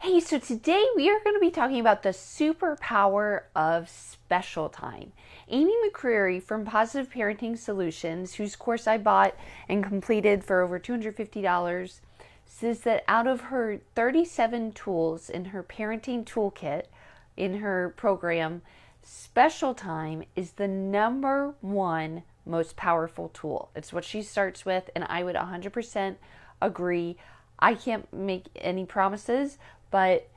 Hey, so today we are going to be talking about the superpower of special time. Amy McCreary from Positive Parenting Solutions, whose course I bought and completed for over $250, says that out of her 37 tools in her parenting toolkit in her program, special time is the number one most powerful tool. It's what she starts with, and I would 100% agree. I can't make any promises, but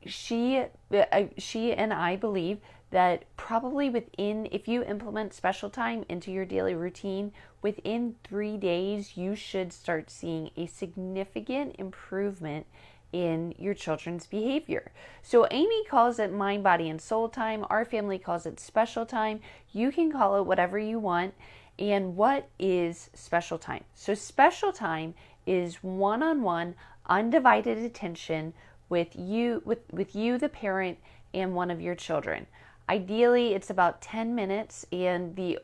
she and I believe that probably within, if you implement special time into your daily routine, within 3 days, you should start seeing a significant improvement in your children's behavior. So Amy calls it mind, body, and soul time. Our family calls it special time. You can call it whatever you want. And what is special time? So special time is one-on-one, undivided attention with you, the parent, and one of your children. Ideally, it's about 10 minutes, and the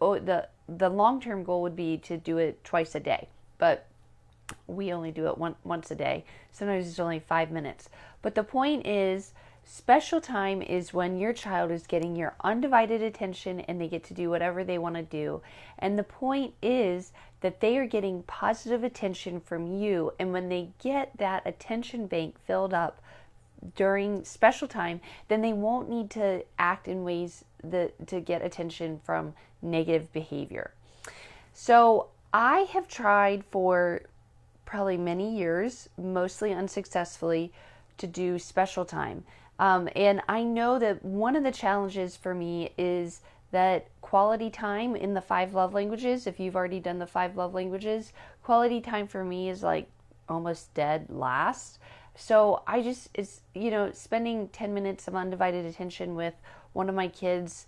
long-term goal would be to do it twice a day. But we only do it once a day. Sometimes it's only 5 minutes. But the point is, special time is when your child is getting your undivided attention and they get to do whatever they want to do. And the point is that they are getting positive attention from you. And when they get that attention bank filled up during special time, then they won't need to act in ways to get attention from negative behavior. So I have tried for probably many years, mostly unsuccessfully, to do special time. And I know that one of the challenges for me is that quality time in the 5 love languages, if you've already done the 5 love languages, quality time for me is like almost dead last. So spending 10 minutes of undivided attention with one of my kids,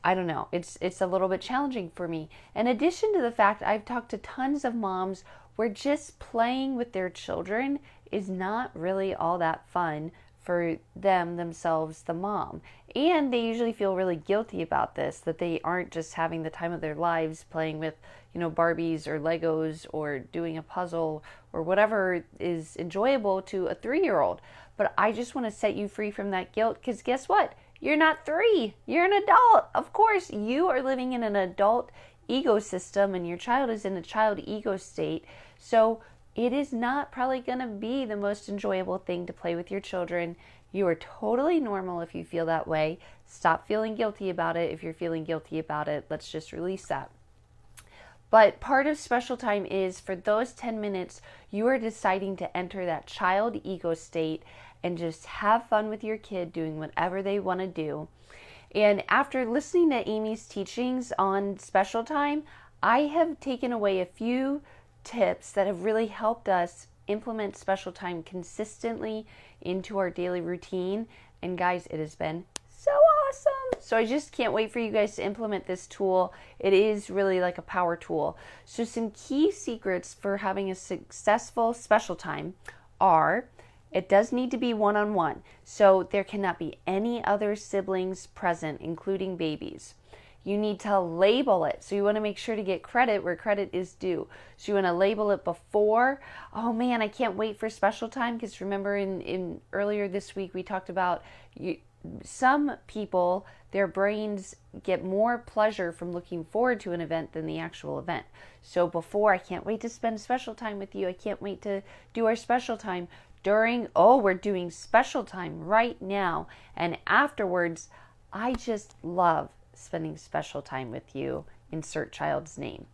I don't know, it's a little bit challenging for me. In addition to the fact I've talked to tons of moms where just playing with their children is not really all that fun for themselves, the mom. And they usually feel really guilty about this, that they aren't just having the time of their lives playing with, Barbies or Legos or doing a puzzle or whatever is enjoyable to a 3-year-old. But I just want to set you free from that guilt, because guess what? You're not 3. You're an adult. Of course, you are living in an adult ecosystem and your child is in a child ego state. So it is not probably going to be the most enjoyable thing to play with your children. You are totally normal if you feel that way. Stop feeling guilty about it. If you're feeling guilty about it, let's just release that. But part of special time is, for those 10 minutes, you are deciding to enter that child ego state and just have fun with your kid doing whatever they want to do. And after listening to Amy's teachings on special time, I have taken away a few tips that have really helped us implement special time consistently into our daily routine. And guys, it has been so awesome. So I just can't wait for you guys to implement this tool. It is really like a power tool. So some key secrets for having a successful special time are: it does need to be one-on-one. So there cannot be any other siblings present, including babies. You need to label it. So you want to make sure to get credit where credit is due. So you want to label it before. Oh man, I can't wait for special time, because remember in earlier this week we talked about some people, their brains get more pleasure from looking forward to an event than the actual event. So before, I can't wait to spend special time with you. I can't wait to do our special time. During, we're doing special time right now. And afterwards, I just love spending special time with you. Insert child's name.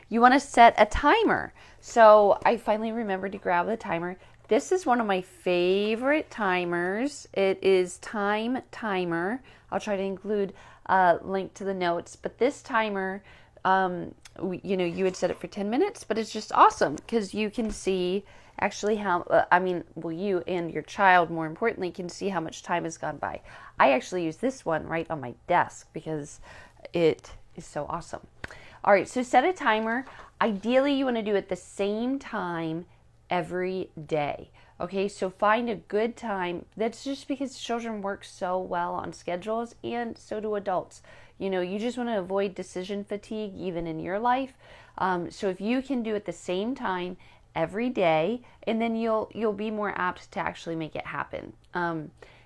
You want to set a timer. So I finally remembered to grab the timer. This is one of my favorite timers. It is Time Timer. I'll try to include a link to the notes. But this timer, you would set it for 10 minutes, but it's just awesome because you can see actually how, you and your child, more importantly, can see how much time has gone by. I actually use this one right on my desk because it is so awesome. All right, so set a timer. Ideally, you want to do it the same time every day. Okay, so find a good time. That's just because children work so well on schedules, and so do adults. You just want to avoid decision fatigue even in your life. So if you can do it the same time every day, and then you'll be more apt to actually make it happen.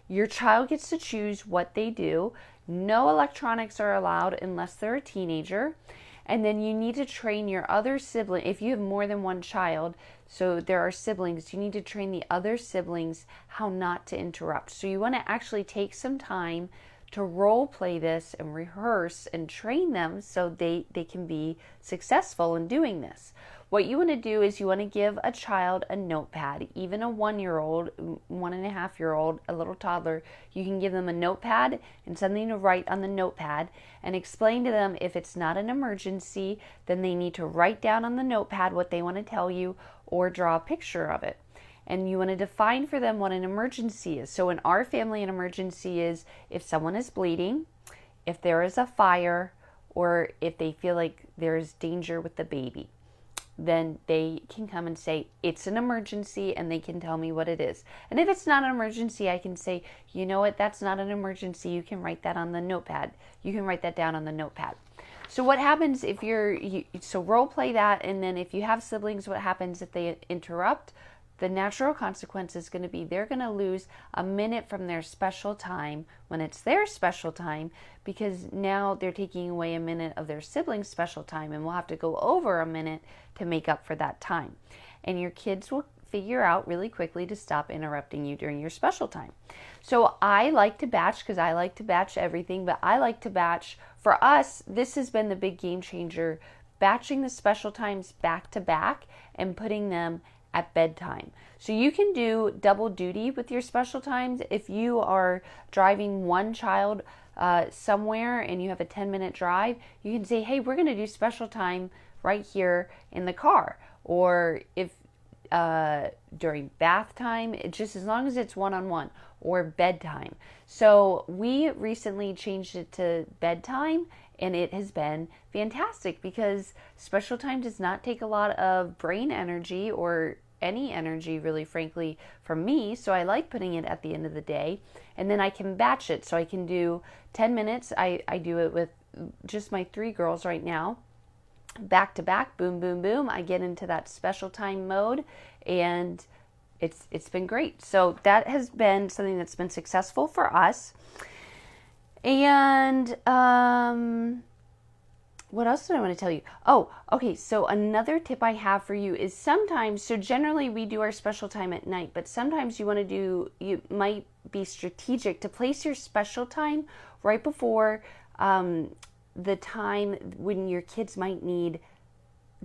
Your child gets to choose what they do. No electronics are allowed unless they're a teenager. And then you need to train your other sibling. If you have more than one child, so there are siblings, you need to train the other siblings how not to interrupt. So you want to actually take some time to role play this and rehearse and train them so they can be successful in doing this. What you want to do is you want to give a child a notepad, even a 1-year-old, 1.5-year-old, a little toddler. You can give them a notepad and something to write on the notepad and explain to them if it's not an emergency, then they need to write down on the notepad what they want to tell you or draw a picture of it. And you want to define for them what an emergency is. So in our family, an emergency is if someone is bleeding, if there is a fire, or if they feel like there is danger with the baby. Then they can come and say, it's an emergency, and they can tell me what it is. And if it's not an emergency, I can say, you know what, that's not an emergency. You can write that on the notepad. You can write that down on the notepad. So what happens if so role play that, and then if you have siblings, what happens if they interrupt? The natural consequence is going to be they're going to lose a minute from their special time when it's their special time, because now they're taking away a minute of their sibling's special time, and we'll have to go over a minute to make up for that time. And your kids will figure out really quickly to stop interrupting you during your special time. So I like to batch because I like to batch everything, but I like to batch. For us, this has been the big game changer, batching the special times back to back and putting them at bedtime. So you can do double duty with your special times. If you are driving one child somewhere and you have a 10-minute drive, you can say, hey, we're going to do special time right here in the car. Or if during bath time, just as long as it's one-on-one, or bedtime. So we recently changed it to bedtime, and it has been fantastic because special time does not take a lot of brain energy or any energy, really, frankly, from me. So I like putting it at the end of the day, and then I can batch it. So I can do 10 minutes. I do it with just my 3 girls right now, back to back, boom, boom, boom. I get into that special time mode, and it's been great. So that has been something that's been successful for us. And what else did I want to tell you? Oh, okay. So another tip I have for you is sometimes, so generally we do our special time at night, but sometimes you might be strategic to place your special time right before the time when your kids might need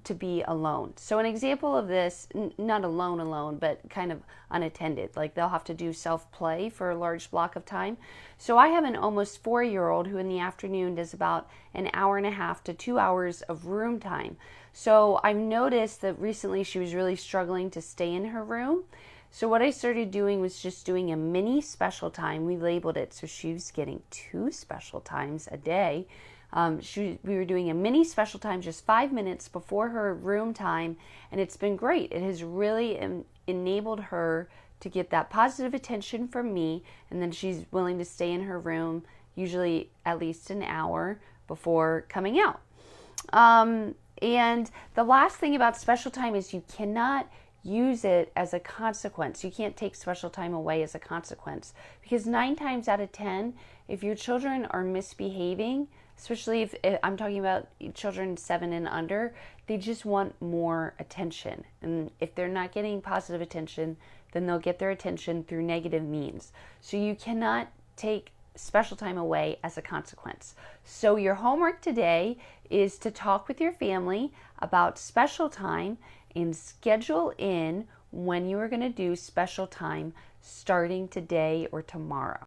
to be alone. So an example of this, not alone, but kind of unattended, like they'll have to do self-play for a large block of time. So I have an almost 4-year-old who in the afternoon does about an hour and a half to 2 hours of room time. So I've noticed that recently she was really struggling to stay in her room. So what I started doing was just doing a mini special time. We labeled it so she was getting 2 special times a day. We were doing a mini special time just 5 minutes before her room time, and it's been great. It has really enabled her to get that positive attention from me, and then she's willing to stay in her room, usually at least an hour before coming out. And the last thing about special time is you cannot use it as a consequence. You can't take special time away as a consequence, because 9 times out of 10, if your children are misbehaving, especially if I'm talking about children 7 and under, they just want more attention. And if they're not getting positive attention, then they'll get their attention through negative means. So you cannot take special time away as a consequence. So your homework today is to talk with your family about special time and schedule in when you are going to do special time starting today or tomorrow.